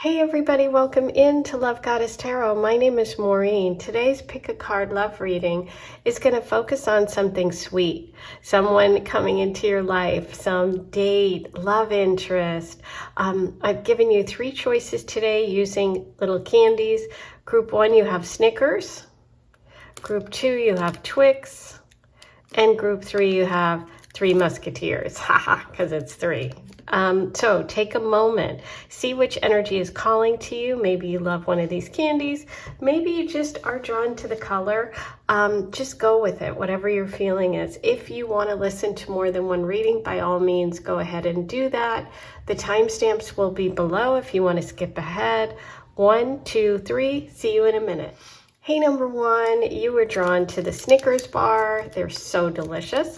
Hey everybody, welcome into Love Goddess Tarot. My name is Maureen. Today's Pick a Card Love reading is going to focus on something sweet. Someone coming into your life, some date, love interest. I've given you 3 choices today using little candies. Group 1, you have Snickers. Group 2, you have Twix. And group 3, you have 3 Musketeers. Haha, because it's 3. So take a moment, see which energy is calling to you. Maybe you love one of these candies. Maybe you just are drawn to the color. Just go with it, whatever your feeling is. If you want to listen to more than one reading, by all means, go ahead and do that. The timestamps will be below if you want to skip ahead. 1, 2, 3, see you in a minute. Hey, number 1, you were drawn to the Snickers bar. They're so delicious.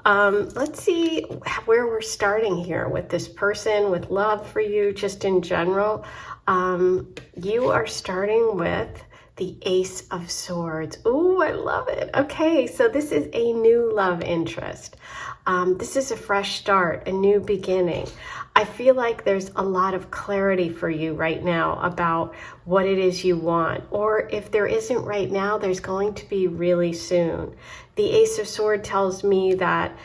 Let's see where we're starting here with this person, with love for you, just in general. You are starting with the Ace of Swords. Ooh, I love it. Okay, so this is a new love interest. This is a fresh start, a new beginning. I feel like there's a lot of clarity for you right now about what it is you want. Or if there isn't right now, there's going to be really soon. The Ace of Swords tells me that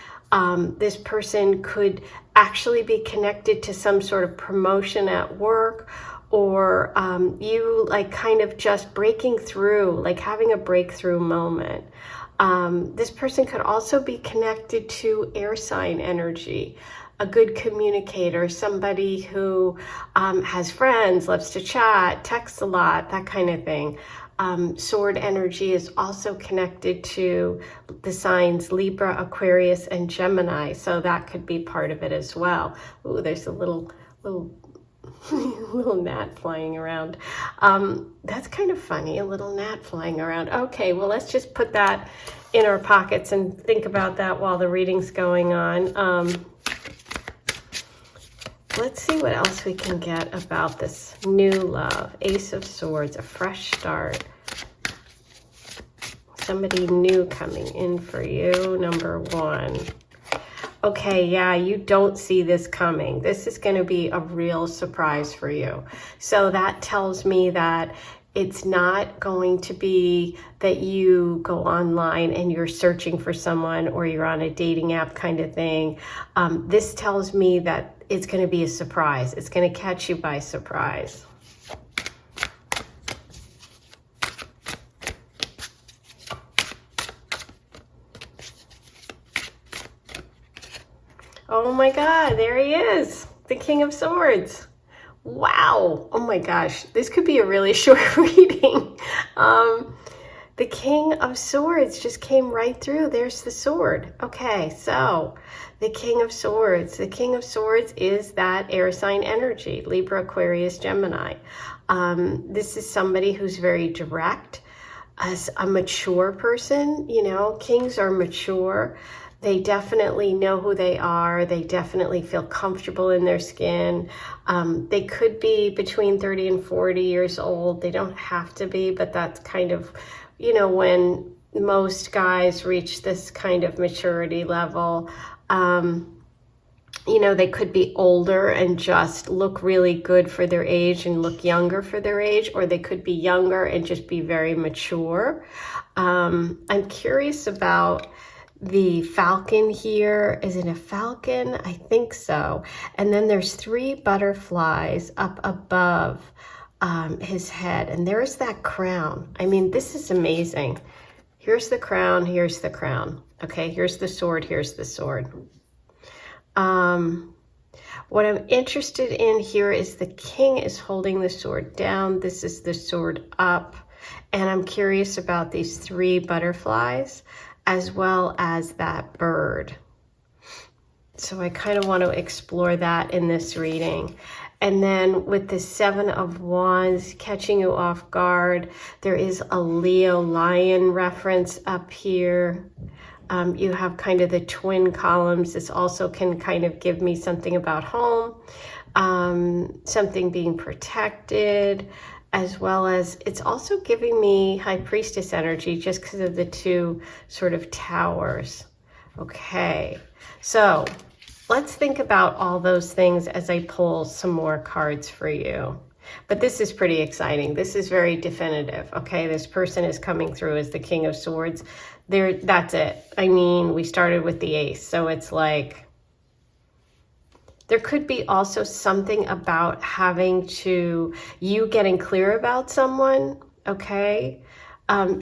this person could actually be connected to some sort of promotion at work, or you like kind of just breaking through, like having a breakthrough moment. This person could also be connected to air sign energy, a good communicator, somebody who has friends, loves to chat, texts a lot, that kind of thing. Sword energy is also connected to the signs Libra, Aquarius, and Gemini, so that could be part of it as well. Ooh, there's a little little gnat flying around. That's kind of funny, a little gnat flying around. Okay, well, let's just put that in our pockets and think about that while the reading's going on. Let's see what else we can get about this new love. Ace of Swords, a fresh start. Somebody new coming in for you, number 1. Okay, yeah, you don't see this coming. This is going to be a real surprise for you. So that tells me that it's not going to be that you go online and you're searching for someone or you're on a dating app kind of thing. This tells me that it's going to be a surprise. It's going to catch you by surprise. Oh my God, there he is, the King of Swords. Wow, oh my gosh, this could be a really short reading. The King of Swords just came right through. There's the sword. Okay, so the King of Swords. The King of Swords is that air sign energy, Libra, Aquarius, Gemini. This is somebody who's very direct, as a mature person. You know, kings are mature. They definitely know who they are. They definitely feel comfortable in their skin. They could be between 30 and 40 years old. They don't have to be, but that's kind of, you know, when most guys reach this kind of maturity level. You know, they could be older and just look really good for their age and look younger for their age, or they could be younger and just be very mature. I'm curious about the falcon here. Is it a falcon? I think so. And then there's 3 butterflies up above his head. And there's that crown. I mean, this is amazing. Here's the crown. Here's the crown. Okay, here's the sword. Here's the sword. What I'm interested in here is the king is holding the sword down. This is the sword up. And I'm curious about these 3 butterflies, as well as that bird. So I kind of want to explore that in this reading. And then with the 7 of Wands catching you off guard, there is a Leo lion reference up here. You have kind of the twin columns. This also can kind of give me something about home, something being protected, as well as it's also giving me High Priestess energy just because of the 2 sort of towers. Okay, so let's think about all those things as I pull some more cards for you. But this is pretty exciting. This is very definitive, okay? This person is coming through as the King of Swords. That's it. I mean, we started with the Ace, so it's like, there could be also something about you getting clear about someone, okay?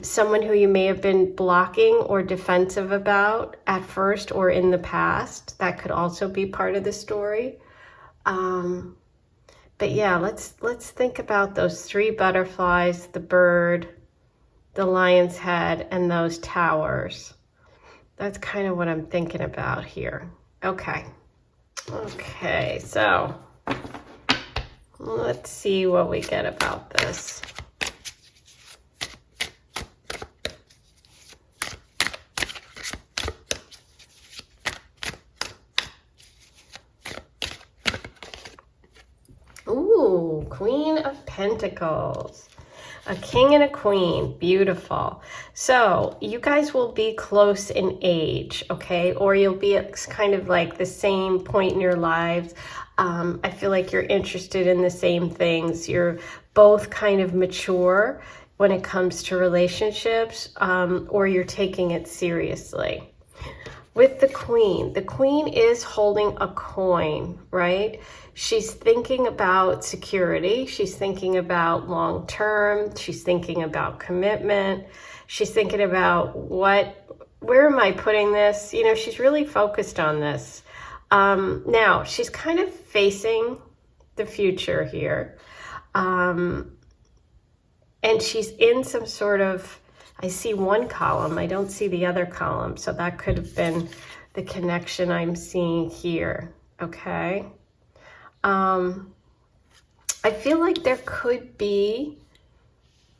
Someone who you may have been blocking or defensive about at first or in the past. That could also be part of the story. But yeah, let's think about those 3 butterflies, the bird, the lion's head, and those towers. That's kind of what I'm thinking about here. Okay. Okay, so let's see what we get about this. Ooh, Queen of Pentacles. A king and a queen. Beautiful. So you guys will be close in age, okay? Or you'll be at kind of like the same point in your lives. I feel like you're interested in the same things. You're both kind of mature when it comes to relationships, or you're taking it seriously. With the queen is holding a coin, right? She's thinking about security. She's thinking about long term. She's thinking about commitment. She's thinking about where am I putting this? You know, she's really focused on this. Now, she's kind of facing the future here. And she's in some sort of, I see one column, I don't see the other column, so that could have been the connection I'm seeing here, okay? I feel like there could be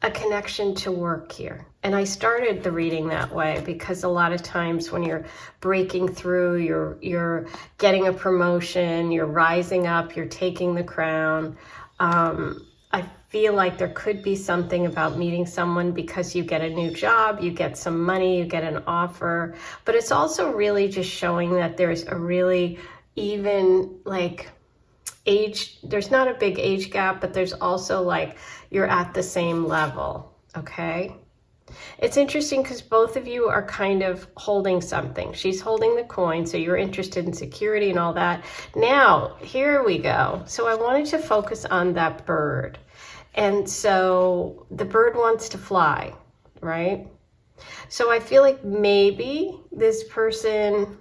a connection to work here. And I started the reading that way because a lot of times when you're breaking through, you're getting a promotion, you're rising up, you're taking the crown. I feel like there could be something about meeting someone because you get a new job, you get some money, you get an offer, but it's also really just showing that there's a really even like age, there's not a big age gap, but there's also like you're at the same level, okay? It's interesting because both of you are kind of holding something. She's holding the coin, so you're interested in security and all that. Now, here we go. So I wanted to focus on that bird. And so the bird wants to fly, right? So I feel like maybe this person,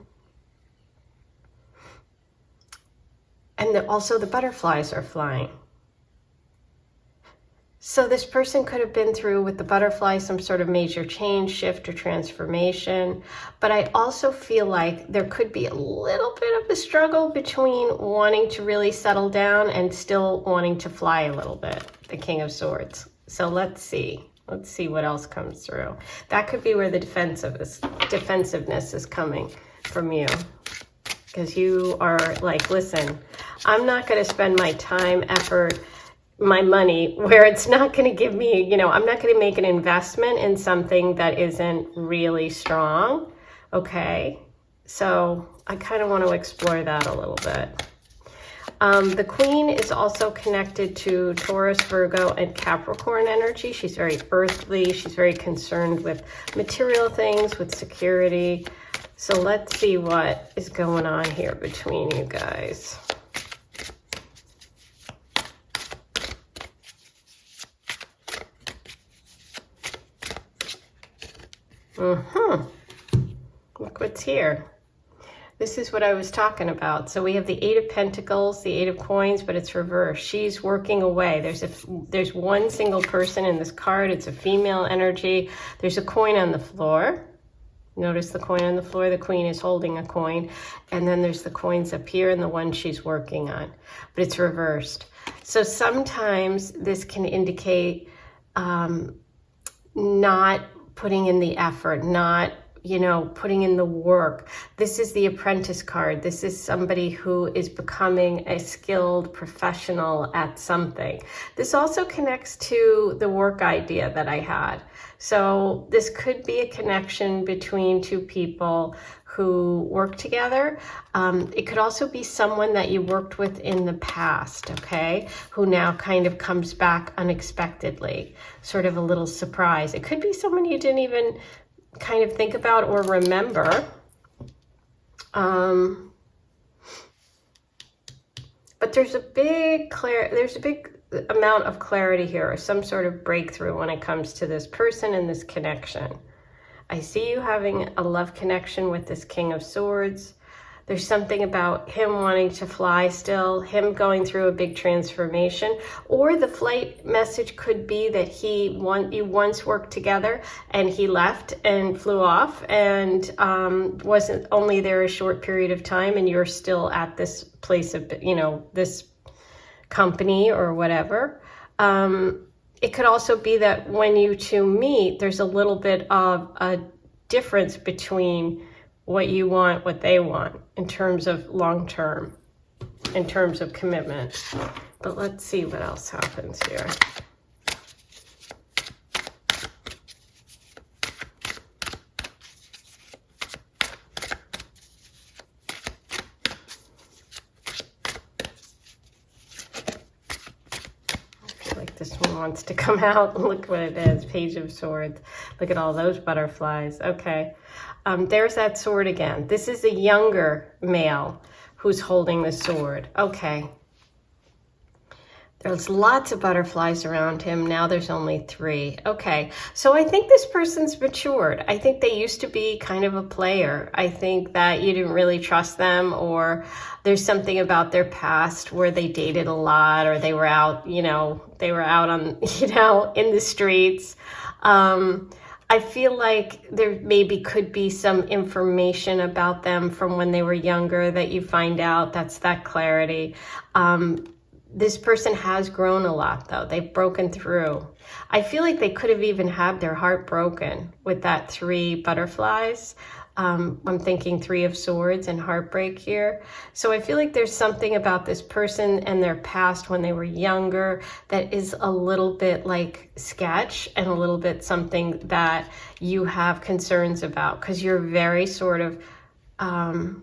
and also the butterflies are flying. So this person could have been through with the butterfly some sort of major change, shift, or transformation. But I also feel like there could be a little bit of a struggle between wanting to really settle down and still wanting to fly a little bit, the King of Swords. So let's see. Let's see what else comes through. That could be where the defensiveness is coming from you. Because you are like, listen, I'm not going to spend my time, effort, my money where it's not going to give me, you know, I'm not going to make an investment in something that isn't really strong. Okay. So I kind of want to explore that a little bit. The queen is also connected to Taurus, Virgo, and Capricorn energy. She's very earthly. She's very concerned with material things, with security. So let's see what is going on here between you guys. Look what's here. This is what I was talking about. So we have the 8 of Pentacles, the 8 of Coins, but it's reversed. She's working away. There's one single person in this card. It's a female energy. There's a coin on the floor. Notice the coin on the floor. The queen is holding a coin. And then there's the coins up here and the one she's working on. But it's reversed. So sometimes this can indicate not putting in the effort, not, you know, putting in the work. This is the apprentice card. This is somebody who is becoming a skilled professional at something. This also connects to the work idea that I had. So this could be a connection between two people who work together. It could also be someone that you worked with in the past, okay, who now kind of comes back unexpectedly, sort of a little surprise. It could be someone you didn't even kind of think about or remember. But there's a big amount of clarity here, or some sort of breakthrough when it comes to this person and this connection. I see you having a love connection with this King of Swords. There's something about him wanting to fly still, him going through a big transformation, or the flight message could be that you once worked together and he left and flew off and wasn't only there a short period of time, and you're still at this place of, this company or whatever. It could also be that when you two meet, there's a little bit of a difference between what you want, what they want, in terms of long-term, in terms of commitment. But let's see what else happens here. This one wants to come out. Look what it is, Page of Swords. Look at all those butterflies. Okay, there's that sword again. This is a younger male who's holding the sword. Okay, there's lots of butterflies around him. Now there's only 3. Okay, so I think this person's matured. I think they used to be kind of a player. I think that you didn't really trust them, or there's something about their past where they dated a lot, or they were out, they were out on, in the streets. I feel like there maybe could be some information about them from when they were younger that you find out. That's that clarity. This person has grown a lot, though. They've broken through. I feel like they could have even had their heart broken with that 3 butterflies. I'm thinking 3 of Swords and heartbreak here. So I feel like there's something about this person and their past when they were younger that is a little bit like sketch, and a little bit something that you have concerns about, because you're very sort of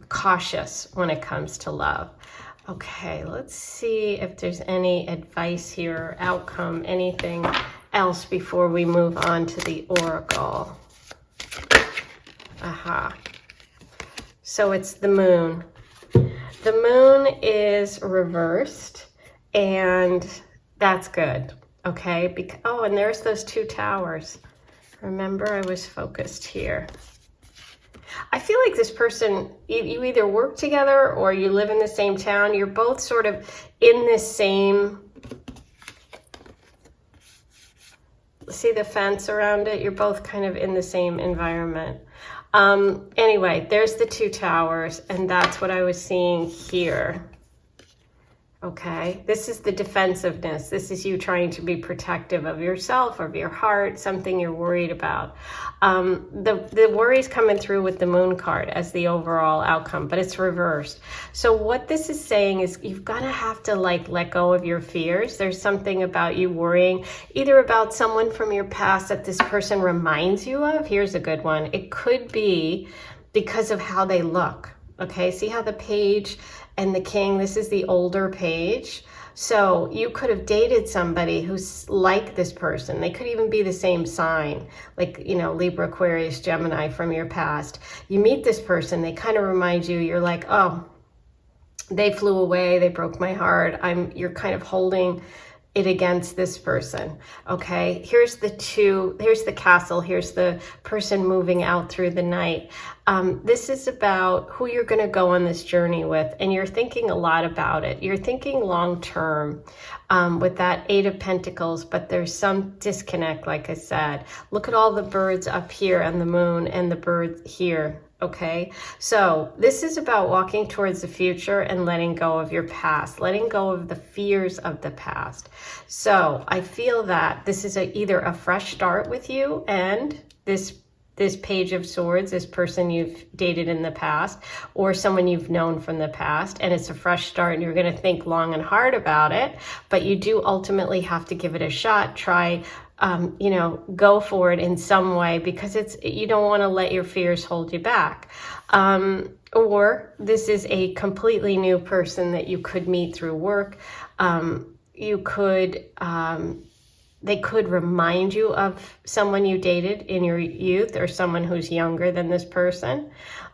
cautious when it comes to love. Okay, let's see if there's any advice here, or outcome, anything else before we move on to the oracle. Aha. So it's the moon. The moon is reversed, and that's good. Okay. Oh, and there's those 2 towers. Remember, I was focused here. I feel like this person, you either work together or you live in the same town. You're both sort of in this same, see the fence around it? You're both kind of in the same environment. Anyway, there's the 2 towers, and that's what I was seeing here. Okay, this is the defensiveness. This is you trying to be protective of yourself, of your heart, something you're worried about. The worry's coming through with the moon card as the overall outcome, but it's reversed. So what this is saying is you've got to have to let go of your fears. There's something about you worrying, either about someone from your past that this person reminds you of. Here's a good one. It could be because of how they look. Okay, see how the Page and the King, this is the older Page. So you could have dated somebody who's like this person. They could even be the same sign, like, Libra, Aquarius, Gemini from your past. You meet this person, they kind of remind you, you're like, oh, they flew away, they broke my heart. You're kind of holding it against this person. Okay, here's the castle, here's the person moving out through the night. This is about who you're going to go on this journey with, and you're thinking a lot about it. You're thinking long term with that 8 of Pentacles, but there's some disconnect, like I said. Look at all the birds up here and the moon and the birds here. Okay, so this is about walking towards the future and letting go of your past, letting go of the fears of the past. So I feel that this is either a fresh start with you and this Page of Swords, this person you've dated in the past, or someone you've known from the past, and it's a fresh start, and you're going to think long and hard about it, but you do ultimately have to give it a shot. Try you know, go for it in some way, because you don't want to let your fears hold you back. Or this is a completely new person that you could meet through work. They could remind you of someone you dated in your youth, or someone who's younger than this person.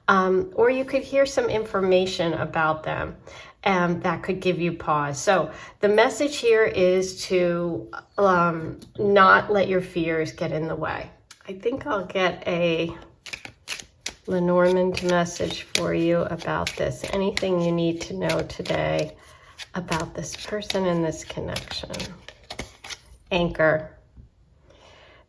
Or you could hear some information about them, and that could give you pause. So the message here is to not let your fears get in the way. I think I'll get a Lenormand message for you about this. Anything you need to know today about this person and this connection. Anchor.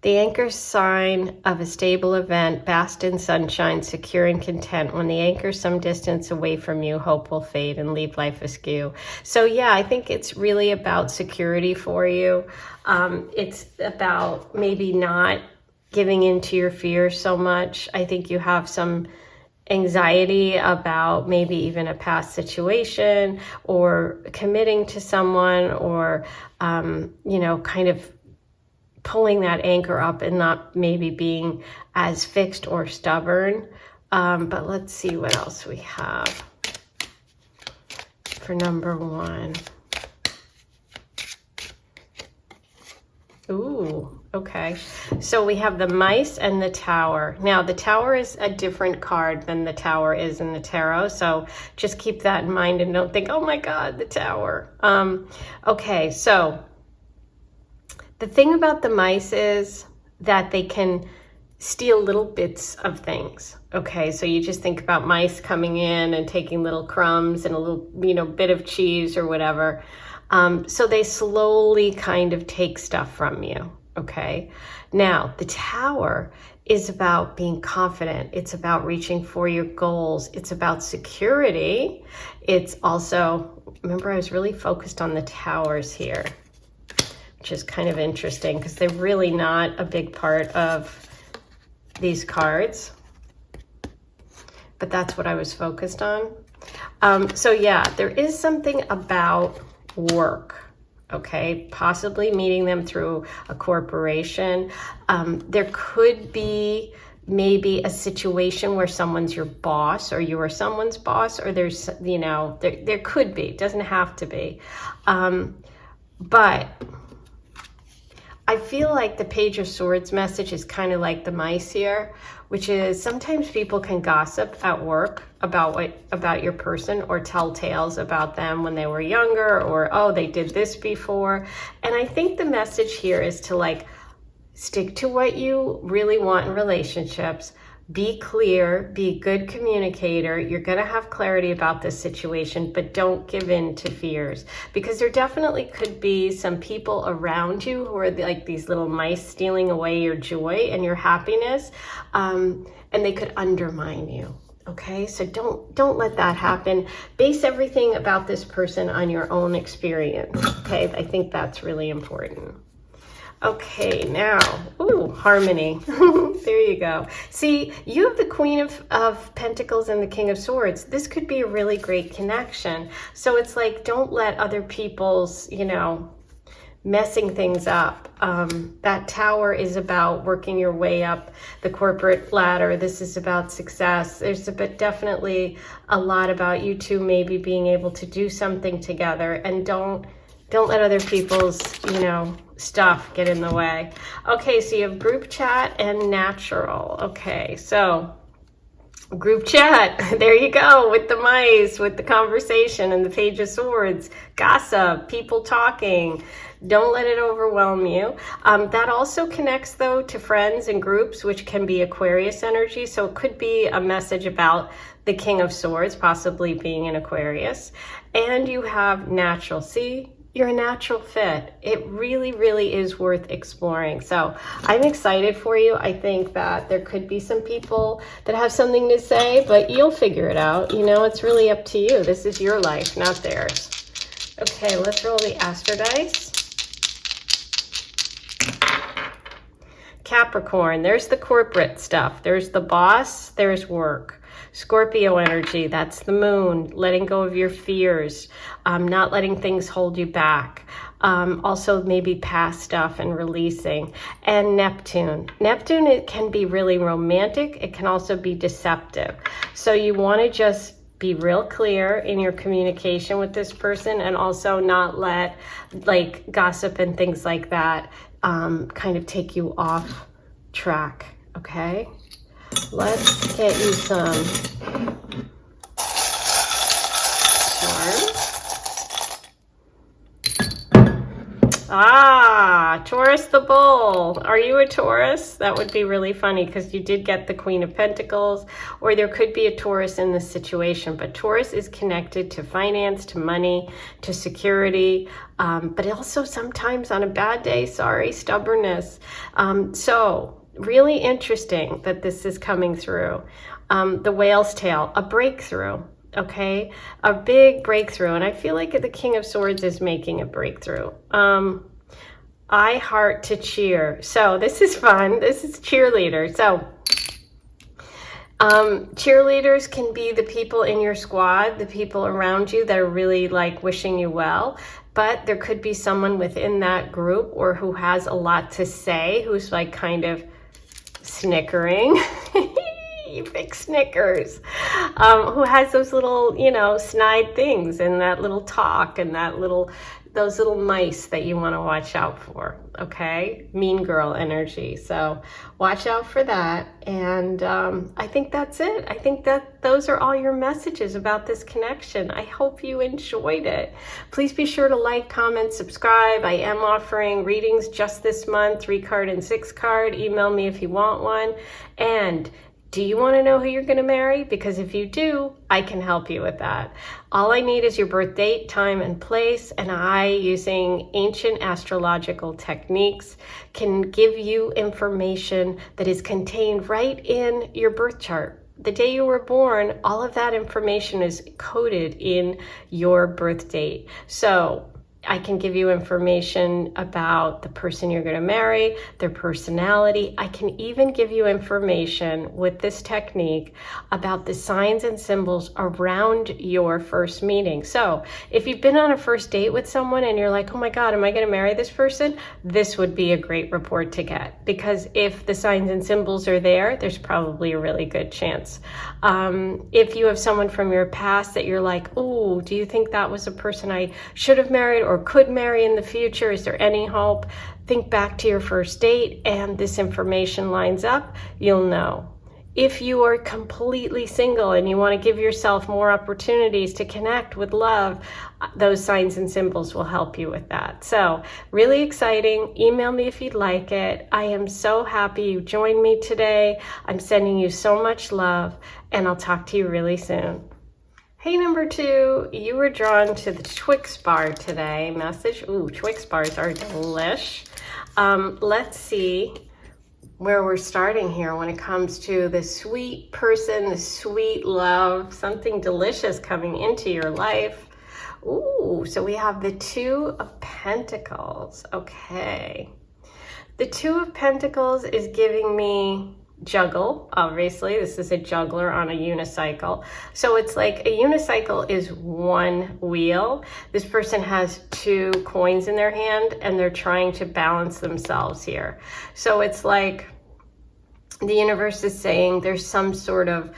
The anchor sign of a stable event, basked in sunshine, secure and content. When the anchor some distance away from you, hope will fade and leave life askew. So yeah, I think it's really about security for you. It's about maybe not giving into your fears so much. I think you have some anxiety about maybe even a past situation, or committing to someone, or, you know, kind of pulling that anchor up and not maybe being as fixed or stubborn. But let's see what else we have for number 1. Ooh, okay. So we have the mice and the tower. Now, the tower is a different card than the tower is in the tarot. So just keep that in mind and don't think, oh my God, the tower. Okay, so the thing about the mice is that they can steal little bits of things. Okay, so you just think about mice coming in and taking little crumbs and a little, you know, bit of cheese or whatever. So they slowly kind of take stuff from you, okay? Now, the tower is about being confident. It's about reaching for your goals. It's about security. It's also, remember, I was really focused on the towers here, which is kind of interesting because they're really not a big part of these cards. But that's what I was focused on. So yeah, there is something about work, okay? Possibly meeting them through a corporation. There could be maybe a situation where someone's your boss, or you are someone's boss, or there's, you know, there could be, it doesn't have to be. But I feel like the Page of Swords message is kind of like the mice here, which is sometimes people can gossip at work about your person, or tell tales about them when they were younger, or, oh, they did this before. And I think the message here is to, like, stick to what you really want in relationships. Be clear, be a good communicator. You're going to have clarity about this situation, but don't give in to fears, because there definitely could be some people around you who are like these little mice stealing away your joy and your happiness, and they could undermine you. Okay, so don't let that happen. Base everything about this person on your own experience. Okay, I think that's really important. Okay, now, ooh, harmony. There you go. See, you have the Queen of Pentacles and the King of Swords. This could be a really great connection. So it's like, don't let other people's, you know, messing things up. That tower is about working your way up the corporate ladder. This is about success. There's definitely a lot about you two maybe being able to do something together, and don't let other people's, you know, stuff get in the way. Okay, so you have group chat and natural. Okay, so group chat, there you go, with the mice, with the conversation and the Page of Swords, gossip, people talking. Don't let it overwhelm you. That also connects, though, to friends and groups, which can be Aquarius energy. So it could be a message about the King of Swords possibly being an Aquarius. And you have natural. See, you're a natural fit. It really, really is worth exploring. So I'm excited for you. I think that there could be some people that have something to say, but you'll figure it out. You know, it's really up to you. This is your life, not theirs. Okay, let's roll the Astro dice. Capricorn, there's the corporate stuff. There's the boss, there's work. Scorpio energy, that's the moon, letting go of your fears, not letting things hold you back. Also maybe past stuff and releasing. And Neptune. Neptune, it can be really romantic. It can also be deceptive. So you want to just be real clear in your communication with this person, and also not let like gossip and things like that kind of take you off track. Okay, let's get you some charms. Taurus the bull. Are you a Taurus? That would be really funny because you did get the Queen of Pentacles, or there could be a Taurus in this situation. But Taurus is connected to finance, to money, to security, but also sometimes on a bad day, stubbornness. So really interesting that this is coming through. The whale's tail, a breakthrough. Okay, a big breakthrough. And I feel like the King of Swords is making a breakthrough. I heart to cheer. So this is fun. This is cheerleader. So cheerleaders can be the people in your squad, the people around you that are really like wishing you well. But there could be someone within that group or who has a lot to say, who's like kind of snickering. You big Snickers, who has those little, you know, snide things and that little talk and those little mice that you want to watch out for. Okay, mean girl energy. So watch out for that. And I think that's it. I think that those are all your messages about this connection. I hope you enjoyed it. Please be sure to like, comment, subscribe. I am offering readings just this month, 3-card and 6-card. Email me if you want one. And do you want to know who you're going to marry? Because if you do, I can help you with that. All I need is your birth date, time, and place, and I, using ancient astrological techniques, can give you information that is contained right in your birth chart. The day you were born, all of that information is coded in your birth date. So I can give you information about the person you're going to marry, their personality. I can even give you information with this technique about the signs and symbols around your first meeting. So if you've been on a first date with someone and you're like, oh my God, am I going to marry this person? This would be a great report to get, because if the signs and symbols are there, there's probably a really good chance. If you have someone from your past that you're like, oh, do you think that was a person I should have married or could marry in the future? Is there any hope? Think back to your first date and this information lines up, you'll know. If you are completely single and you want to give yourself more opportunities to connect with love, those signs and symbols will help you with that. So really exciting. Email me if you'd like it. I am so happy you joined me today. I'm sending you so much love, and I'll talk to you really soon. Hey, number 2, you were drawn to the Twix bar today. Message. Ooh, Twix bars are delish. Let's see where we're starting here when it comes to the sweet person, the sweet love, something delicious coming into your life. Ooh, so we have the 2 of Pentacles. Okay. The 2 of Pentacles is giving me juggle. Obviously, this is a juggler on a unicycle. So it's like a unicycle is one wheel. This person has 2 coins in their hand and they're trying to balance themselves here. So it's like the universe is saying there's some sort of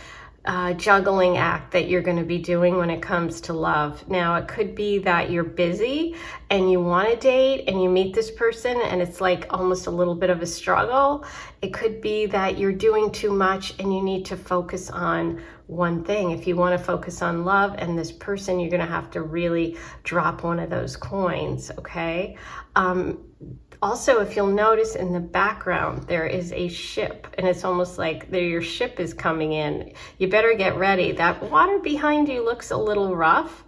juggling act that you're going to be doing when it comes to love. Now, it could be that you're busy and you want to date and you meet this person and it's like almost a little bit of a struggle. It could be that you're doing too much and you need to focus on one thing. If you want to focus on love and this person, you're going to have to really drop one of those coins, okay? Also, if you'll notice in the background, there is a ship, and it's almost like your ship is coming in. You better get ready. That water behind you looks a little rough,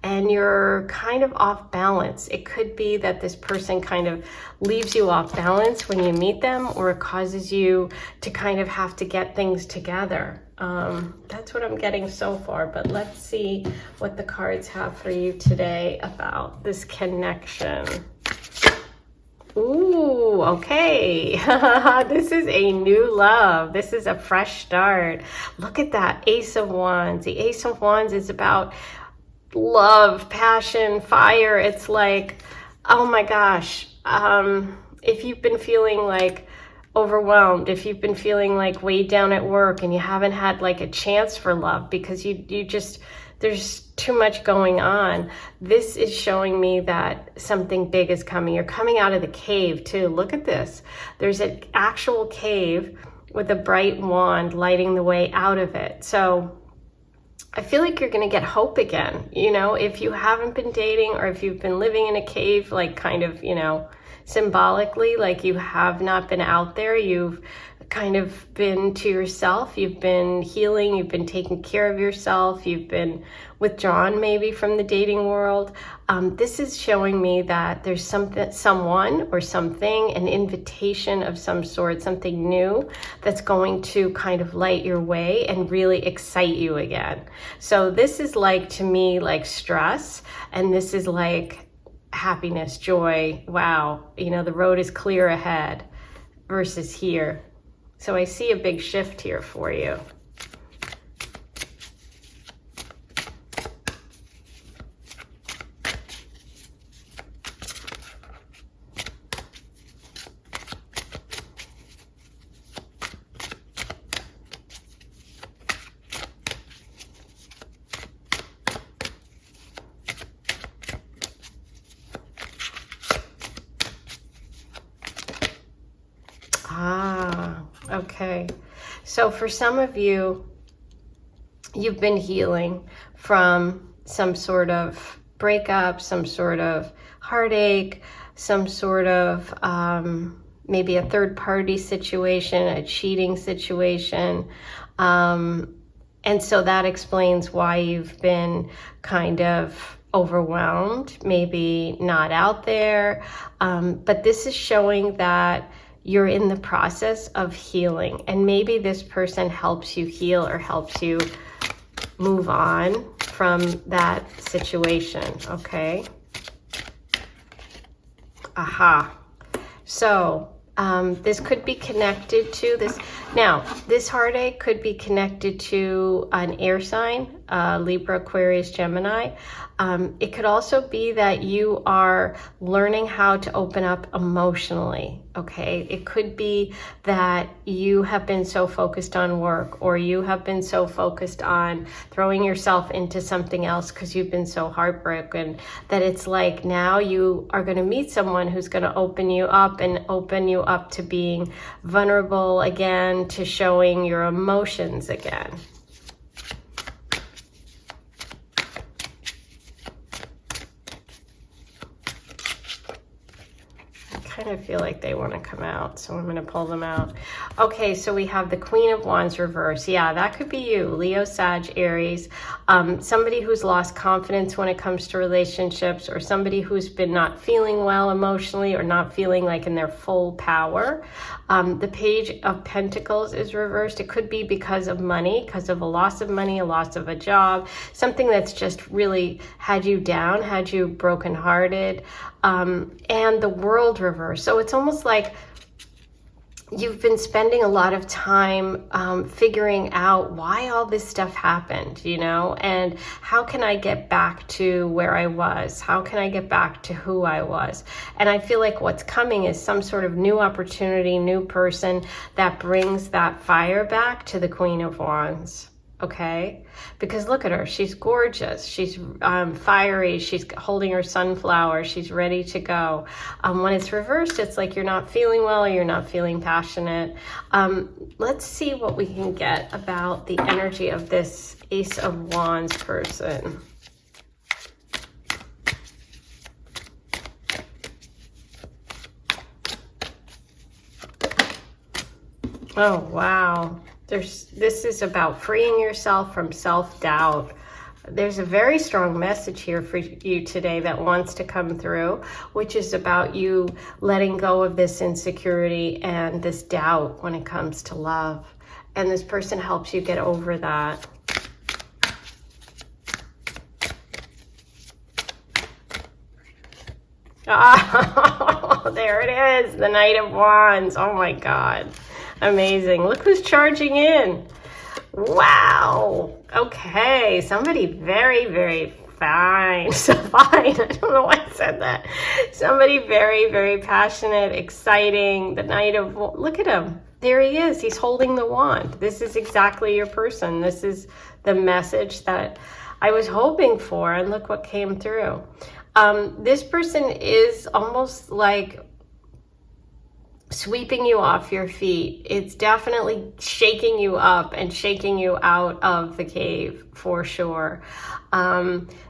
and you're kind of off balance. It could be that this person kind of leaves you off balance when you meet them, or it causes you to kind of have to get things together. That's what I'm getting so far, but let's see what the cards have for you today about this connection. Ooh, okay. This is a new love. This is a fresh start. Look at that Ace of Wands. The Ace of Wands is about love, passion, fire. It's like, oh my gosh. If you've been feeling like overwhelmed, if you've been feeling like weighed down at work and you haven't had like a chance for love because you just, there's too much going on, this is showing me that something big is coming. You're coming out of the cave too. Look at this. There's an actual cave with a bright wand lighting the way out of it. So I feel like you're going to get hope again. You know, if you haven't been dating, or if you've been living in a cave, like kind of, you know, symbolically, like you have not been out there, you've kind of been to yourself, you've been healing, you've been taking care of yourself, you've been withdrawn maybe from the dating world. This is showing me that there's someone or something, an invitation of some sort, something new that's going to kind of light your way and really excite you again. So this is like, to me, like stress, and this is like happiness, joy. Wow, you know, the road is clear ahead versus here. So I see a big shift here for you. Okay, so for some of you, you've been healing from some sort of breakup, some sort of heartache, some sort of maybe a third-party situation, a cheating situation. And so that explains why you've been kind of overwhelmed, maybe not out there. But this is showing that you're in the process of healing, and maybe this person helps you heal or helps you move on from that situation, okay? Aha. So this could be connected to this. Now, this heartache could be connected to an air sign, Libra, Aquarius, Gemini. It could also be that you are learning how to open up emotionally, okay? It could be that you have been so focused on work, or you have been so focused on throwing yourself into something else because you've been so heartbroken, that it's like now you are going to meet someone who's going to open you up and open you up to being vulnerable again, to showing your emotions again. I kind of feel like they want to come out, so I'm going to pull them out. Okay, so we have the Queen of Wands reverse. Yeah, that could be you, Leo, Sag, Aries. Somebody who's lost confidence when it comes to relationships, or somebody who's been not feeling well emotionally, or not feeling like in their full power. The Page of Pentacles is reversed. It could be because of money, because of a loss of money, a loss of a job, something that's just really had you down, had you brokenhearted. And the World reverse. So it's almost like you've been spending a lot of time figuring out why all this stuff happened, you know, and how can I get back to where I was? How can I get back to who I was? And I feel like what's coming is some sort of new opportunity, new person that brings that fire back to the Queen of Wands. Okay, because look at her, she's gorgeous, she's fiery, she's holding her sunflower, she's ready to go. When it's reversed, it's like you're not feeling well, or you're not feeling passionate. Let's see what we can get about the energy of this Ace of Wands person. Oh, wow. This is about freeing yourself from self-doubt. There's a very strong message here for you today that wants to come through, which is about you letting go of this insecurity and this doubt when it comes to love. And this person helps you get over that. There it is, the Knight of Wands. Oh my God, amazing. Look who's charging in. Wow. Okay, somebody very, very fine. So fine. I don't know why I said that. Somebody very, very passionate, exciting. The Knight of, look at him. There he is. He's holding the wand. This is exactly your person. This is the message that I was hoping for, and look what came through. This person is almost like sweeping you off your feet. It's definitely shaking you up and shaking you out of the cave for sure.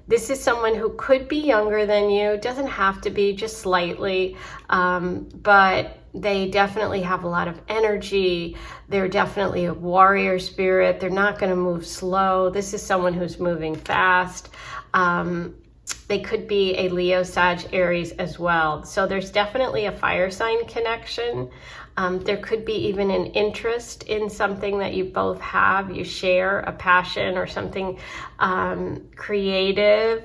This is someone who could be younger than you, doesn't have to be, just slightly, but they definitely have a lot of energy. They're definitely a warrior spirit. They're not going to move slow. This is someone who's moving fast. They could be a Leo, Sag, Aries as well. So there's definitely a fire sign connection. There could be even an interest in something that you both have. You share a passion or something creative.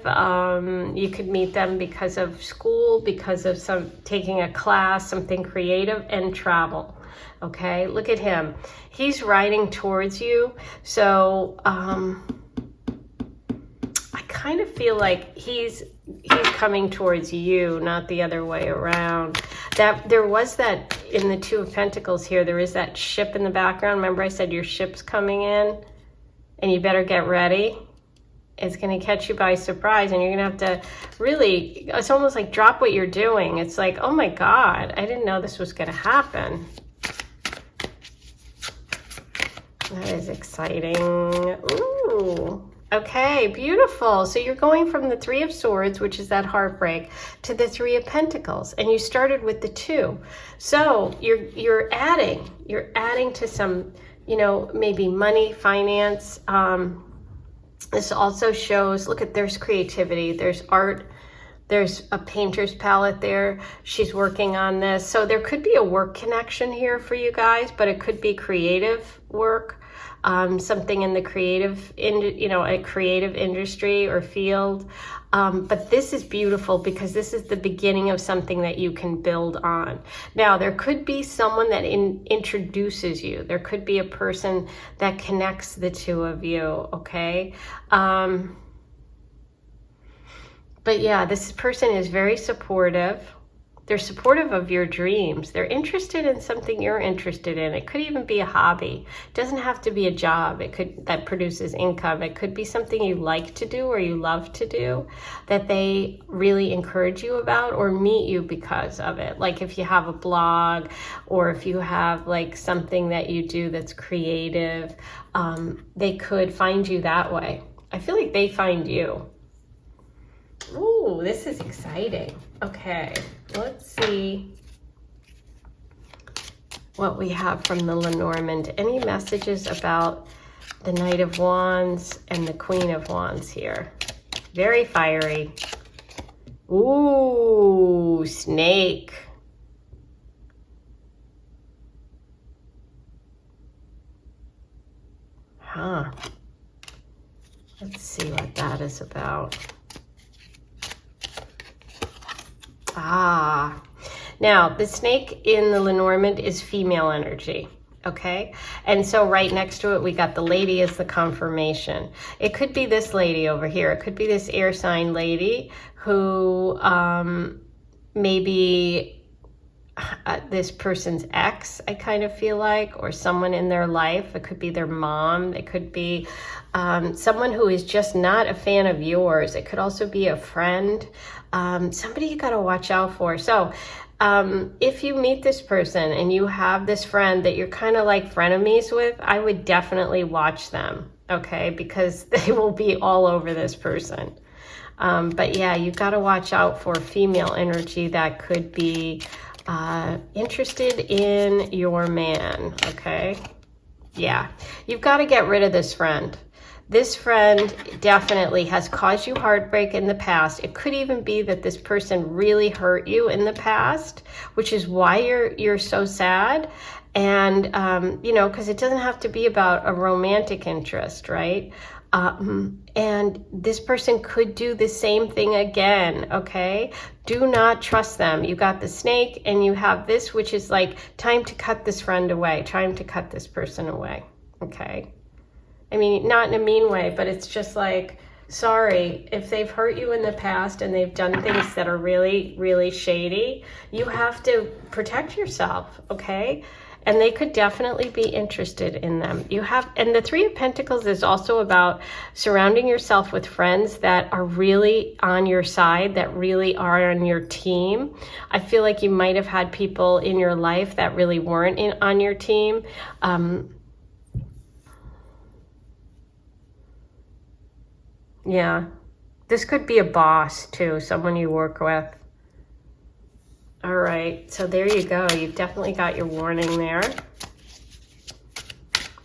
You could meet them because of school, because of taking a class, something creative, and travel. Okay, look at him. He's riding towards you. So I kind of feel like he's coming towards you, not the other way around. That there was that in the Two of Pentacles here, there is that ship in the background. Remember I said your ship's coming in and you better get ready. It's going to catch you by surprise, and you're going to have to really, it's almost like drop what you're doing. It's like, oh my God, I didn't know this was going to happen. That is exciting. Ooh. Okay, beautiful. So you're going from the Three of Swords, which is that heartbreak, to the Three of Pentacles, and you started with the Two. So you're adding to some, you know, maybe money, finance. This also shows, look at, there's creativity, there's art, there's a painter's palette there. She's working on this. So there could be a work connection here for you guys, but it could be creative work. Something in the creative, a creative industry or field. But this is beautiful because this is the beginning of something that you can build on. Now, there could be someone that introduces you. There could be a person that connects the two of you, okay? But yeah, this person is very supportive. They're supportive of your dreams. They're interested in something you're interested in. It could even be a hobby. It doesn't have to be a job. That produces income. It could be something you like to do or you love to do that they really encourage you about or meet you because of it. Like if you have a blog or if you have like something that you do that's creative, they could find you that way. I feel like they find you. Ooh, this is exciting. Okay, let's see what we have from the Lenormand. Any messages about the Knight of Wands and the Queen of Wands here? Very fiery. Ooh, snake. Huh. Let's see what that is about. Ah, now the snake in the Lenormand is female energy, okay? And so right next to it, we got the lady as the confirmation. It could be this lady over here. It could be this air sign lady who maybe this person's ex, I kind of feel like, or someone in their life. It could be their mom. It could be someone who is just not a fan of yours. It could also be a friend. Somebody you got to watch out for. So if you meet this person and you have this friend that you're kind of like frenemies with, I would definitely watch them, okay? Because they will be all over this person. But yeah, you got to watch out for female energy that could be interested in your man, okay? Yeah, you've got to get rid of this friend. This friend definitely has caused you heartbreak in the past. It could even be that this person really hurt you in the past, which is why you're so sad. And, you know, because it doesn't have to be about a romantic interest, right? And this person could do the same thing again, okay? Do not trust them. You got the snake and you have this, which is like time to cut this friend away, time to cut this person away, okay? I mean, not in a mean way, but it's just like, sorry, if they've hurt you in the past and they've done things that are really, really shady, you have to protect yourself, okay? And they could definitely be interested in them. And the Three of Pentacles is also about surrounding yourself with friends that are really on your side, that really are on your team. I feel like you might have had people in your life that really weren't on your team. Yeah, this could be a boss too, someone you work with. All right, so there you go. You've definitely got your warning there.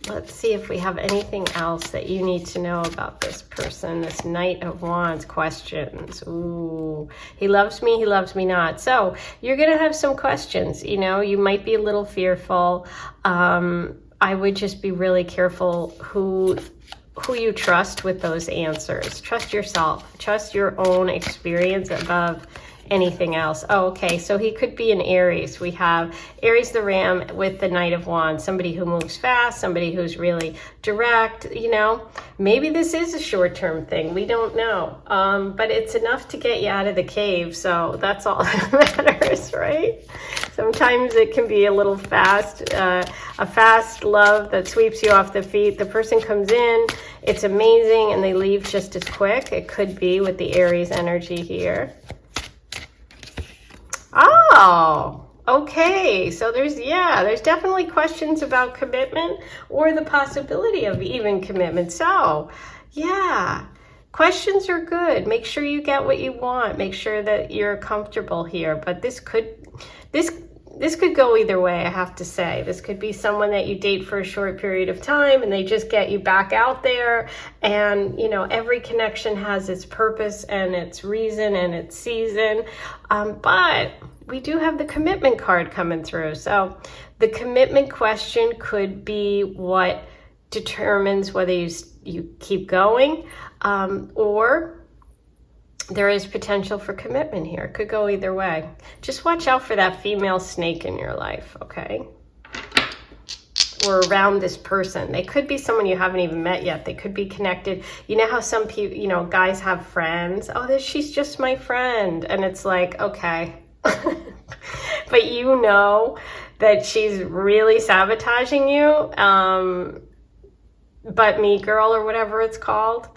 Let's see if we have anything else that you need to know about this person, this Knight of Wands questions. Ooh, he loves me not. So you're going to have some questions, you know, you might be a little fearful. I would just be really careful who you trust with those answers. Trust yourself, trust your own experience above anything else. Oh, okay, so he could be an Aries. We have Aries the Ram with the Knight of Wands, somebody who moves fast, somebody who's really direct, you know. Maybe this is a short-term thing, we don't know. But it's enough to get you out of the cave, so that's all that matters, right? Sometimes it can be a little fast, a fast love that sweeps you off the feet. The person comes in, it's amazing, and they leave just as quick. It could be with the Aries energy here. Oh, okay. So there's definitely questions about commitment or the possibility of even commitment. So, yeah, questions are good. Make sure you get what you want. Make sure that you're comfortable here. But this could go either way, I have to say. This could be someone that you date for a short period of time and they just get you back out there. And, you know, every connection has its purpose and its reason and its season. But we do have the commitment card coming through. So the commitment question could be what determines whether you keep going, or there is potential for commitment here. It could go either way. Just watch out for that female snake in your life, okay? Or around this person. They could be someone you haven't even met yet. They could be connected. You know how some people, you know, guys have friends. Oh, she's just my friend. And it's like, okay. But you know that she's really sabotaging you. But me girl or whatever it's called.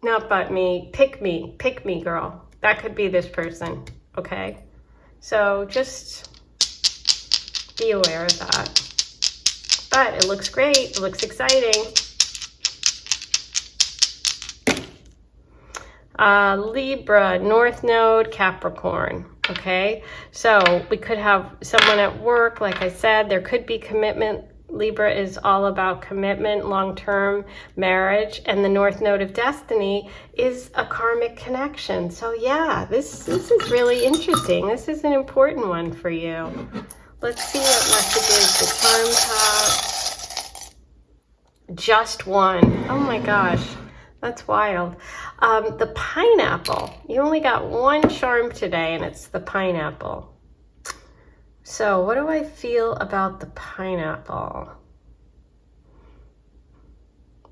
Not but me, pick me girl. That could be this person, okay? So just be aware of that. But it looks great, it looks exciting. Libra, North Node, Capricorn, okay? So we could have someone at work, like I said, there could be commitment. Libra is all about commitment, long-term marriage, and the North Node of Destiny is a karmic connection. So yeah, this is really interesting. This is an important one for you. Let's see what messages the charms have. Just one. Oh my gosh, that's wild. The pineapple. You only got one charm today, and it's the pineapple. So what do I feel about the pineapple?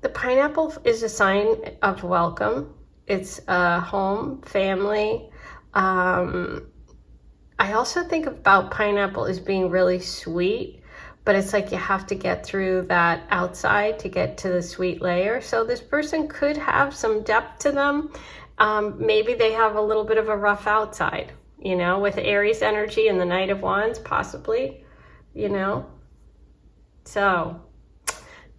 The pineapple is a sign of welcome. It's a home, family. I also think about pineapple as being really sweet, but it's like you have to get through that outside to get to the sweet layer. So this person could have some depth to them. Maybe they have a little bit of a rough outside. You know, with Aries energy and the Knight of Wands, possibly, you know. So,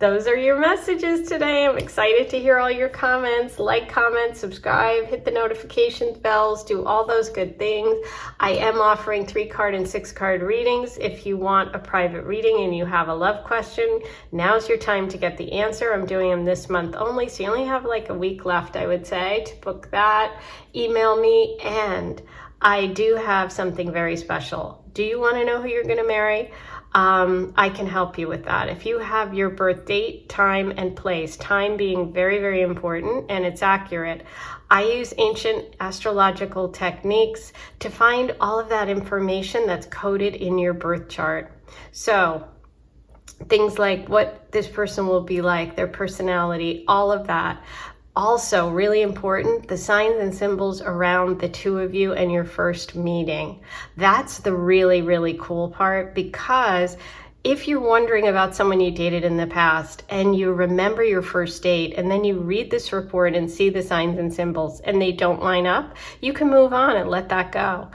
those are your messages today. I'm excited to hear all your comments. Like, comment, subscribe, hit the notification bells, do all those good things. I am offering 3-card and 6-card readings. If you want a private reading and you have a love question, now's your time to get the answer. I'm doing them this month only, so you only have like a week left, I would say, to book that. Email me, and I do have something very special. Do you want to know who you're going to marry? I can help you with that. If you have your birth date, time, and place, time being very, very important and it's accurate, I use ancient astrological techniques to find all of that information that's coded in your birth chart. So things like what this person will be like, their personality, all of that. Also, really important, the signs and symbols around the two of you and your first meeting. That's the really, really cool part, because if you're wondering about someone you dated in the past and you remember your first date and then you read this report and see the signs and symbols and they don't line up, you can move on and let that go.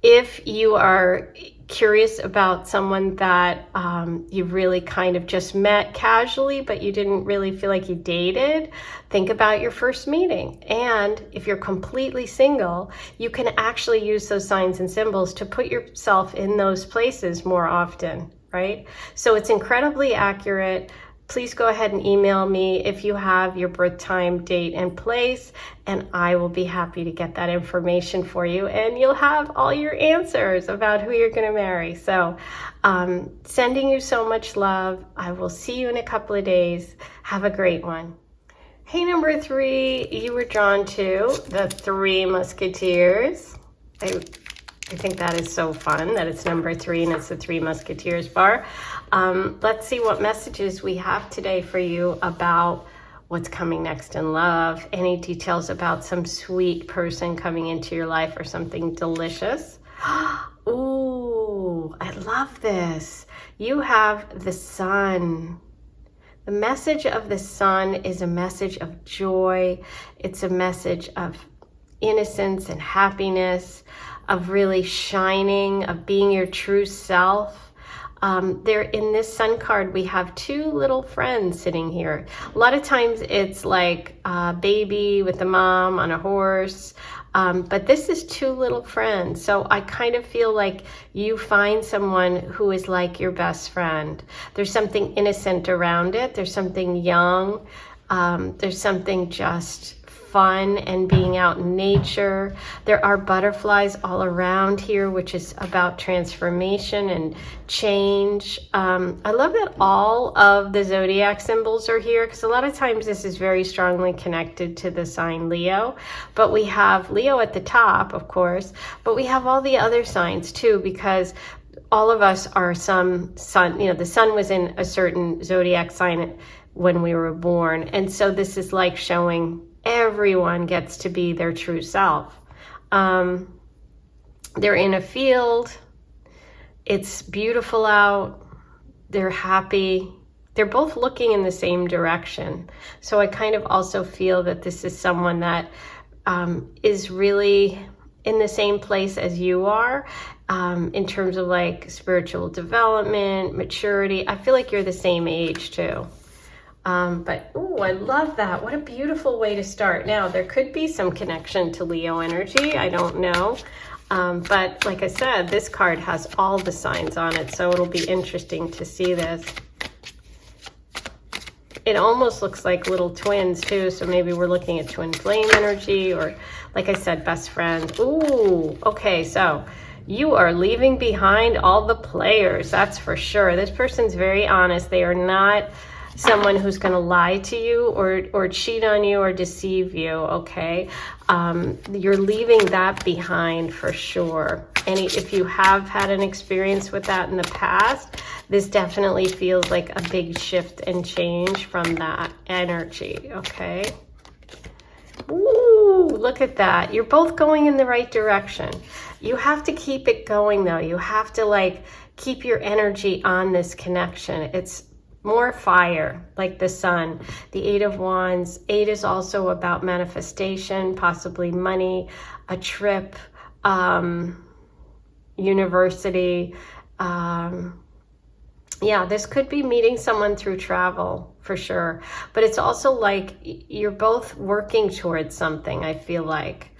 If you are curious about someone that you really kind of just met casually, but you didn't really feel like you dated, think about your first meeting. And if you're completely single, you can actually use those signs and symbols to put yourself in those places more often, right? So it's incredibly accurate. Please go ahead and email me if you have your birth time, date, and place, and I will be happy to get that information for you, and you'll have all your answers about who you're going to marry. So sending you so much love. I will see you in a couple of days. Have a great one. Hey, number 3, you were drawn to the Three Musketeers. I think that is so fun that it's number 3 and it's the Three Musketeers bar. Let's see what messages we have today for you about what's coming next in love, any details about some sweet person coming into your life or something delicious. Ooh, I love this. You have the Sun. The message of the Sun is a message of joy. It's a message of innocence and happiness, of really shining, of being your true self. There in this Sun card, we have 2 little friends sitting here. A lot of times it's like a baby with the mom on a horse, but this is 2 little friends. So I kind of feel like you find someone who is like your best friend. There's something innocent around it. There's something young. There's something just fun and being out in nature. There are butterflies all around here, which is about transformation and change. I love that all of the zodiac symbols are here, because a lot of times this is very strongly connected to the sign Leo. But we have Leo at the top, of course, but we have all the other signs too, because all of us are some sun, the sun was in a certain zodiac sign when we were born. And so this is like showing everyone gets to be their true self. They're in a field. It's beautiful out. They're happy. They're both looking in the same direction. So I kind of also feel that this is someone that is really in the same place as you are, in terms of like spiritual development, maturity. I feel like you're the same age too. But, ooh, I love that. What a beautiful way to start. Now, there could be some connection to Leo energy. I don't know. But like I said, this card has all the signs on it, so it'll be interesting to see this. It almost looks like little twins, too, so maybe we're looking at twin flame energy, or, like I said, best friends. Ooh, okay, so you are leaving behind all the players, that's for sure. This person's very honest. They are not someone who's going to lie to you or cheat on you or deceive you, okay? You're leaving that behind for sure. And if you have had an experience with that in the past, this definitely feels like a big shift and change from that energy, okay? Ooh, look at that. You're both going in the right direction. You have to keep it going, though. You have to, like, keep your energy on this connection. It's more fire, like the Sun. The 8 of Wands. 8 is also about manifestation, possibly money, a trip, university. Yeah, this could be meeting someone through travel, for sure. But it's also like you're both working towards something, I feel like.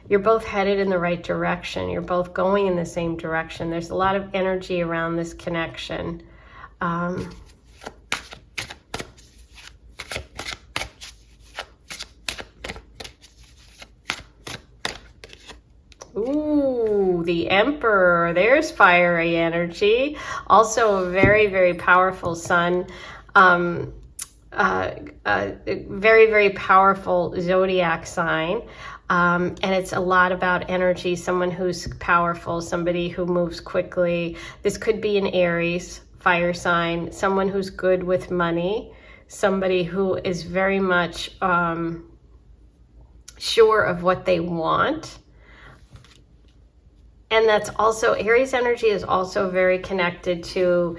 You're both headed in the right direction. You're both going in the same direction. There's a lot of energy around this connection. Ooh, Ooh, the Emperor. There's fiery energy. Also a very, very powerful sun. Very, very powerful zodiac sign. And it's a lot about energy, someone who's powerful, somebody who moves quickly. This could be an Aries fire sign, someone who's good with money, somebody who is very much sure of what they want. And that's also, Aries energy is also very connected to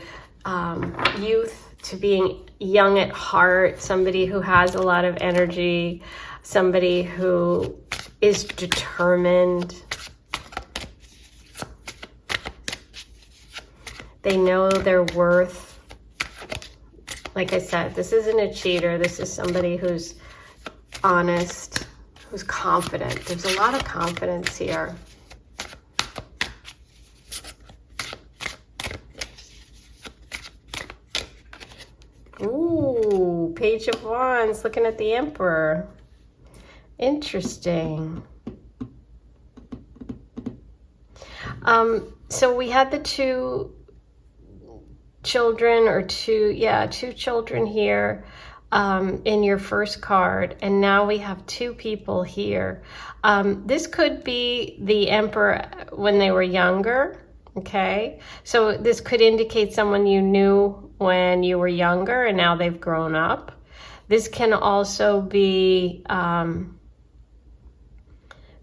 youth, to being young at heart, somebody who has a lot of energy, somebody who is determined. They know their worth. Like I said, this isn't a cheater. This is somebody who's honest, who's confident. There's a lot of confidence here. Ooh, Page of Wands, looking at the Emperor. Interesting. So we had the two children, or two children here in your first card, and now we have two people here. This could be the Emperor when they were younger, okay? So this could indicate someone you knew when you were younger and now they've grown up. This can also be,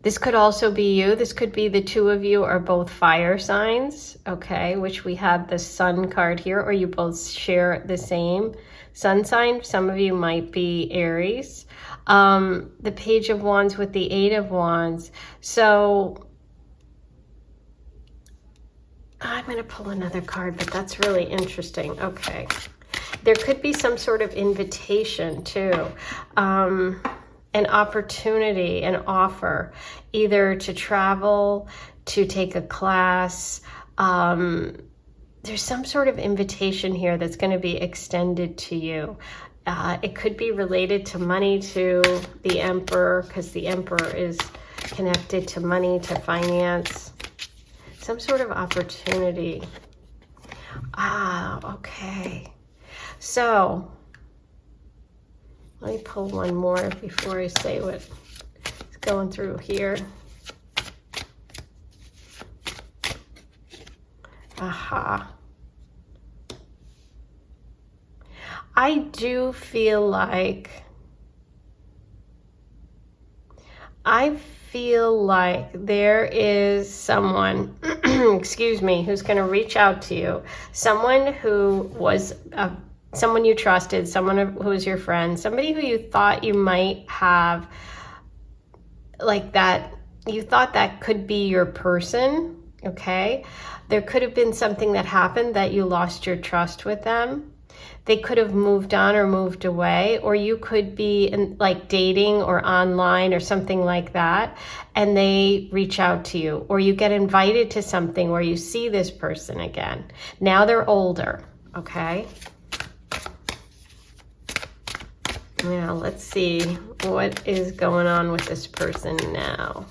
this could also be you. This could be the two of you are both fire signs, okay, which we have the Sun card here, or you both share the same sun sign. Some of you might be Aries. The Page of Wands with the Eight of Wands. So I'm going to pull another card, but that's really interesting. Okay. There could be some sort of invitation too. An opportunity, an offer, either to travel, to take a class. There's some sort of invitation here that's going to be extended to you. It could be related to money, to the Emperor, because the Emperor is connected to money, to finance. Some sort of opportunity. Okay. So let me pull one more before I say what's going through here. I do feel like there is someone, excuse me, who's going to reach out to you. Someone who was someone you trusted, someone who was your friend, somebody who you thought you might have, like that, you thought that could be your person, okay? There could have been something that happened that you lost your trust with them. They could have moved on or moved away, or you could be like dating or online or something like that, and they reach out to you, or you get invited to something where you see this person again. Now they're older, okay? Now let's see what is going on with this person now.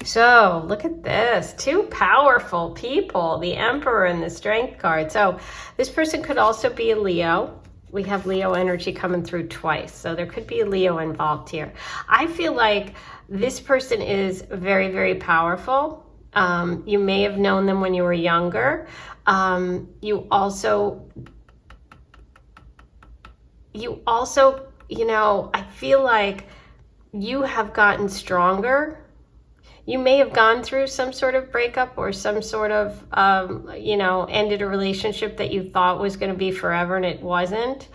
So look at this, two powerful people, the Emperor and the Strength card. So this person could also be a Leo. We have Leo energy coming through twice, so there could be a Leo involved here. I feel like this person is very, very powerful. You may have known them when you were younger. You also, you know, I feel like you have gotten stronger. You may have gone through some sort of breakup or some sort of, ended a relationship that you thought was going to be forever and it wasn't.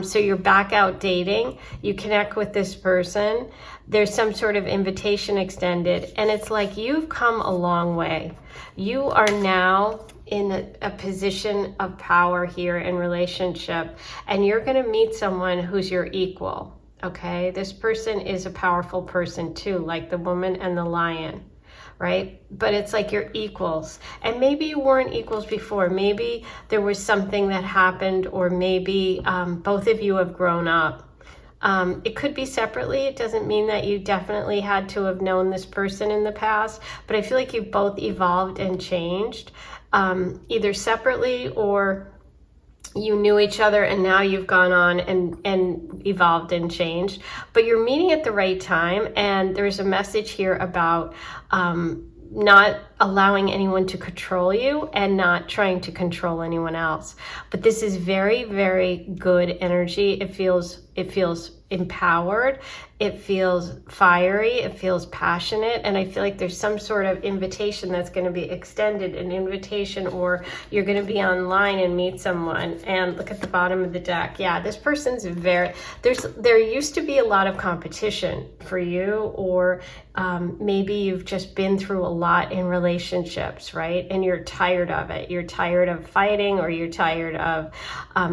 So you're back out dating. You connect with this person. There's some sort of invitation extended. And it's like you've come a long way. You are now in a position of power here in relationship. And you're going to meet someone who's your equal. Okay, this person is a powerful person too, like the woman and the lion, right? But it's like you're equals. And maybe you weren't equals before. Maybe there was something that happened, or maybe both of you have grown up. It could be separately. It doesn't mean that you definitely had to have known this person in the past, but I feel like you've both evolved and changed, either separately or you knew each other and now you've gone on and evolved and changed. But you're meeting at the right time, and there's a message here about not allowing anyone to control you and not trying to control anyone else. But this is very, very good energy. It feels empowered. It feels fiery. It feels passionate. And I feel like there's some sort of invitation that's going to be extended, an invitation, or you're going to be online and meet someone. And look at the bottom of the deck. Yeah, this person's there used to be a lot of competition for you, or maybe you've just been through a lot in relationships, right? And you're tired of it. You're tired of fighting, or you're tired of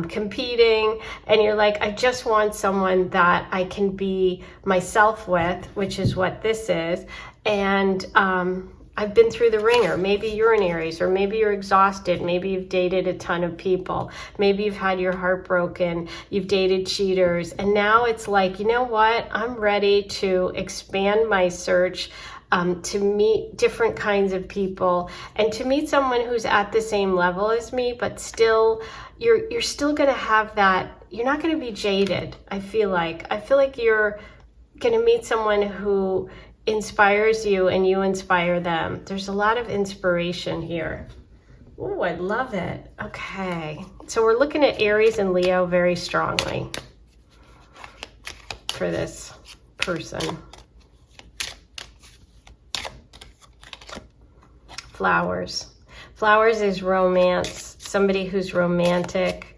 competing. And you're like, I just want someone that I can be myself with, which is what this is. And I've been through the ringer. Maybe you're an Aries, or maybe you're exhausted. Maybe you've dated a ton of people. Maybe you've had your heart broken. You've dated cheaters. And now it's like, you know what? I'm ready to expand my search, to meet different kinds of people, and to meet someone who's at the same level as me, but still, you're still going to have that. You're not going to be jaded. I feel like you're going to meet someone who inspires you and you inspire them. There's a lot of inspiration here. Oh, I love it. Okay. So we're looking at Aries and Leo very strongly for this person. Flowers. Flowers is romance, somebody who's romantic.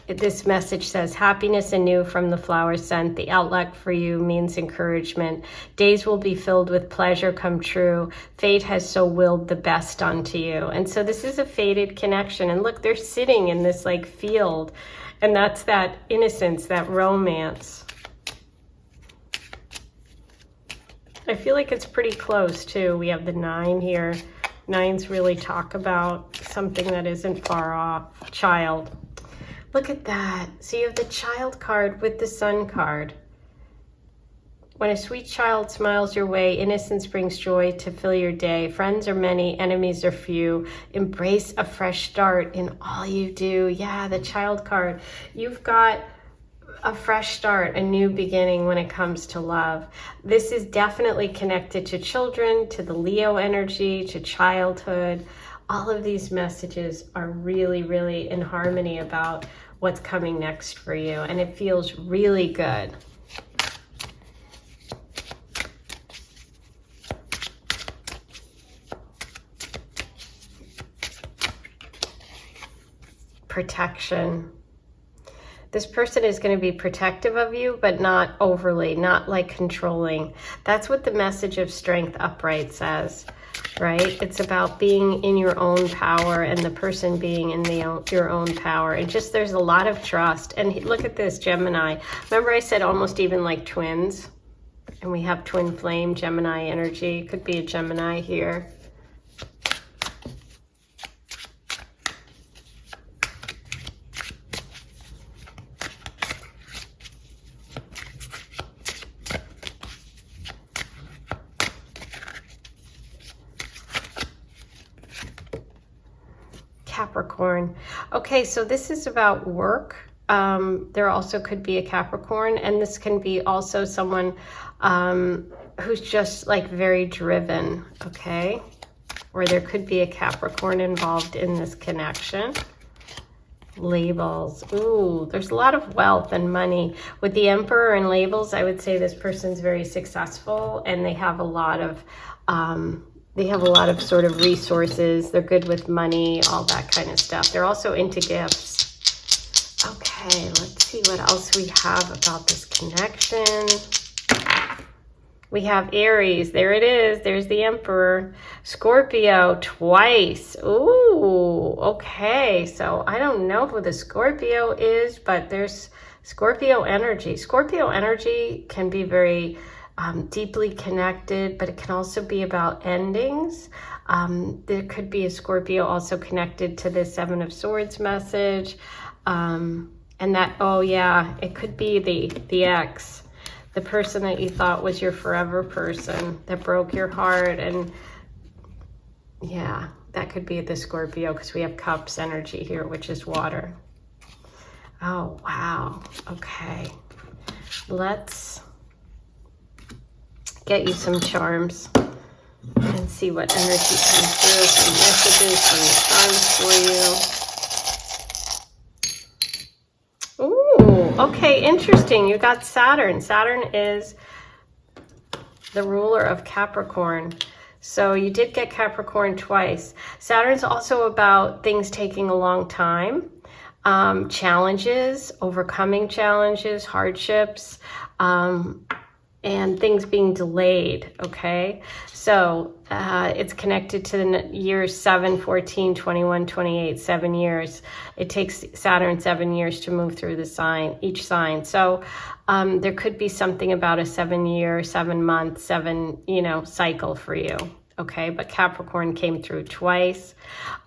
This message says, happiness anew from the flower scent. The outlook for you means encouragement. Days will be filled with pleasure come true. Fate has so willed the best unto you. And so this is a fated connection. And look, they're sitting in this like field. And that's that innocence, that romance. I feel like it's pretty close too. We have the 9 here. 9s really talk about something that isn't far off. Child. Look at that. So you have the Child card with the Sun card. When a sweet child smiles your way, innocence brings joy to fill your day. Friends are many, enemies are few. Embrace a fresh start in all you do. Yeah, the Child card. You've got a fresh start, a new beginning when it comes to love. This is definitely connected to children, to the Leo energy, to childhood. All of these messages are really, really in harmony about what's coming next for you, and it feels really good. Protection. This person is going to be protective of you, but not overly, not like controlling. That's what the message of Strength Upright says, right? It's about being in your own power and the person being in your own power. And just there's a lot of trust. And look at this, Gemini. Remember I said almost even like twins? And we have twin flame, Gemini energy. Could be a Gemini here. Capricorn. Okay, so this is about work. There also could be a Capricorn, and this can be also someone who's just like very driven, okay? Or there could be a Capricorn involved in this connection. Labels. Ooh, there's a lot of wealth and money. With the Emperor and labels, I would say this person's very successful, and they have a lot of sort of resources. They're good with money, all that kind of stuff. They're also into gifts. Okay, let's see what else we have about this connection. We have Aries. There it is. There's the Emperor. Scorpio twice. Ooh, okay. So I don't know who the Scorpio is, but there's Scorpio energy. Scorpio energy can be very deeply connected, but it can also be about endings. There could be a Scorpio also connected to the 7 of Swords message. And And that, oh yeah, it could be the ex, the person that you thought was your forever person that broke your heart. And yeah, that could be the Scorpio, because we have cups energy here, which is water. Oh, wow. Okay. Let's get you some charms and see what energy comes through, some messages from the stars for you. Ooh, okay, interesting. You got Saturn. Saturn is the ruler of Capricorn. So you did get Capricorn twice. Saturn's also about things taking a long time, challenges, overcoming challenges, hardships, and things being delayed, okay? So it's connected to the years 7, 14, 21, 28, 7 years. It takes Saturn 7 years to move through the sign, each sign. So there could be something about a 7-year, 7-month, cycle for you, okay? But Capricorn came through twice.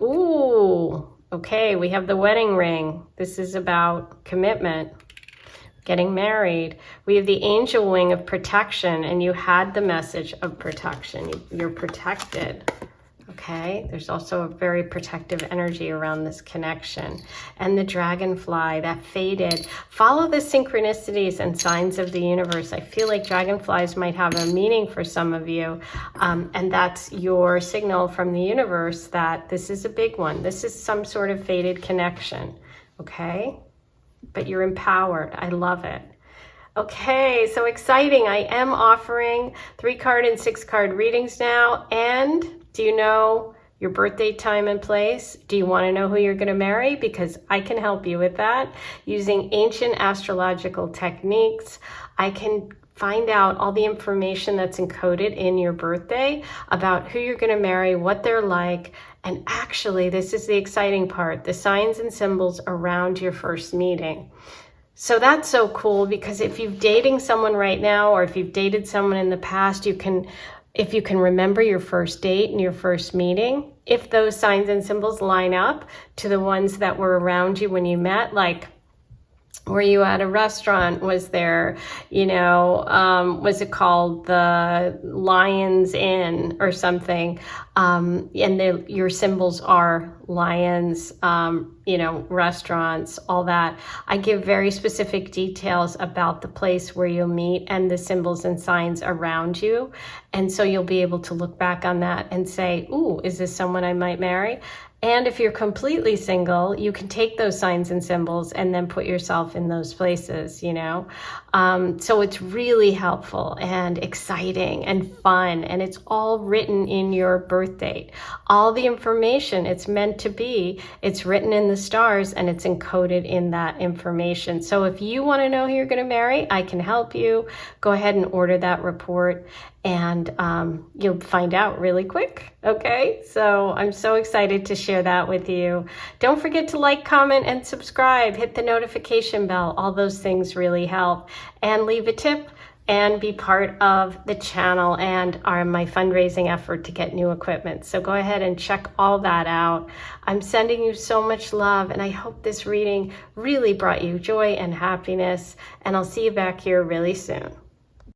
Ooh, okay, we have the wedding ring. This is about commitment. Getting married. We have the angel wing of protection, and you had the message of protection. You're protected, okay? There's also a very protective energy around this connection. And the dragonfly, that faded. Follow the synchronicities and signs of the universe. I feel like dragonflies might have a meaning for some of you, and that's your signal from the universe that this is a big one. This is some sort of faded connection, okay? But you're empowered. I love it. Okay, so exciting. I am offering 3-card and 6-card readings now. And do you know your birthday, time, and place? Do you want to know who you're going to marry? Because I can help you with that. Using ancient astrological techniques, I can find out all the information that's encoded in your birthday about who you're going to marry, what they're like, and actually, this is the exciting part, the signs and symbols around your first meeting. So that's so cool, because if you're dating someone right now, or if you've dated someone in the past, if you can remember your first date and your first meeting, if those signs and symbols line up to the ones that were around you when you met, like, were you at a restaurant? Was there, was it called the Lion's Inn or something? And your symbols are lions, restaurants, all that. I give very specific details about the place where you'll meet and the symbols and signs around you. And so you'll be able to look back on that and say, ooh, is this someone I might marry? And if you're completely single, you can take those signs and symbols and then put yourself in those places, So it's really helpful and exciting and fun. And it's all written in your birth date. All the information it's meant to be, it's written in the stars and it's encoded in that information. So if you want to know who you're going to marry, I can help you. Go ahead and order that report, and you'll find out really quick. Okay, so I'm so excited to share that with you. Don't forget to like, comment, and subscribe. Hit the notification bell. All those things really help. And leave a tip and be part of the channel and my fundraising effort to get new equipment. So go ahead and check all that out. I'm sending you so much love, and I hope this reading really brought you joy and happiness. And I'll see you back here really soon.